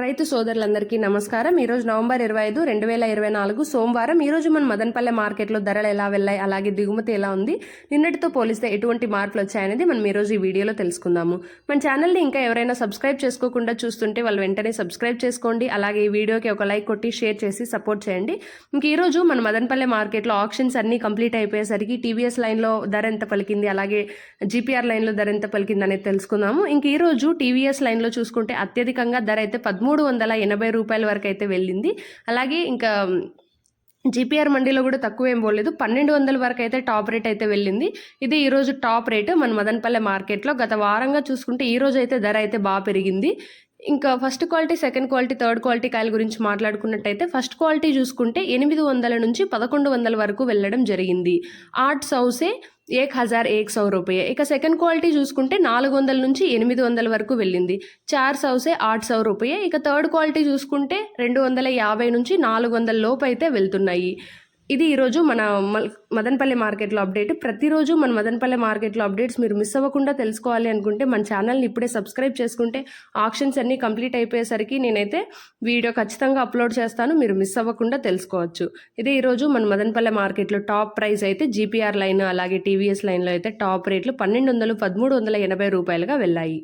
రైతు సోదరులందరికీ నమస్కారం. ఈరోజు నవంబర్ 25, 2024 సోమవారం. ఈరోజు మన మదనపల్లె మార్కెట్లో ధరలు ఎలా వెళ్ళాయి, అలాగే దిగుమతి ఎలా ఉంది, నిన్నటితో పోలిస్తే ఎటువంటి మార్పులు వచ్చాయనేది మనం ఈరోజు ఈ వీడియోలో తెలుసుకుందాము. మన ఛానల్ని ఇంకా ఎవరైనా సబ్స్క్రైబ్ చేసుకోకుండా చూస్తుంటే వాళ్ళు వెంటనే సబ్స్క్రైబ్ చేసుకోండి. అలాగే ఈ వీడియోకి ఒక లైక్ కొట్టి షేర్ చేసి సపోర్ట్ చేయండి. ఇంక ఈరోజు మన మదనపల్లె మార్కెట్లో ఆప్షన్స్ అన్నీ కంప్లీట్ అయిపోయేసరికి టీవీఎస్ లైన్లో ధర ఎంత పలికింది, అలాగే జీపీఆర్ లైన్లో ధర ఎంత పలికింది అనేది తెలుసుకుందాము. ఇంక ఈరోజు టీవీఎస్ లైన్లో చూసుకుంటే అత్యధికంగా ధర అయితే 1380 రూపాయల వరకు అయితే వెళ్ళింది. అలాగే ఇంకా జీపీఆర్ మండీలో కూడా తక్కువ ఏం పోలేదు, 1200 వరకు అయితే టాప్ రేట్ అయితే వెళ్ళింది. ఇది ఈరోజు టాప్ రేట్ మన మదనపల్లె మార్కెట్లో. గత వారంగా చూసుకుంటే ఈరోజు అయితే ధర అయితే బాగా పెరిగింది. ఇంకా first quality, second quality, third quality కాయల గురించి మాట్లాడుకున్నట్టయితే ఫస్ట్ క్వాలిటీ చూసుకుంటే 800 నుంచి 1100 వరకు వెళ్ళడం జరిగింది. 800 से 1100 रुपये. ఇక సెకండ్ క్వాలిటీ చూసుకుంటే 400 నుంచి 800 వరకు వెళ్ళింది. 400 से 800 रुपये. ఇక థర్డ్ క్వాలిటీ చూసుకుంటే 250 నుంచి 400 లోపు అయితే వెళ్తున్నాయి. ఇది ఈరోజు మన మదనపల్లి మార్కెట్లో అప్డేట్. ప్రతిరోజు మన మదనపల్లి మార్కెట్లో అప్డేట్స్ మీరు మిస్ అవ్వకుండా తెలుసుకోవాలి అనుకుంటే మన ఛానల్ని ఇప్పుడే సబ్స్క్రైబ్ చేసుకుంటే ఆప్షన్స్ అన్నీ కంప్లీట్ అయిపోయేసరికి నేనైతే వీడియో ఖచ్చితంగా అప్లోడ్ చేస్తాను, మీరు మిస్ అవ్వకుండా తెలుసుకోవచ్చు. ఇదే ఈరోజు మన మదనపల్లి మార్కెట్లో టాప్ ప్రైస్ అయితే జీపీఆర్ లైన్ అలాగే టీవీఎస్ లైన్లో అయితే టాప్ రేట్లు 1200, 1380 రూపాయలుగా వెళ్ళాయి.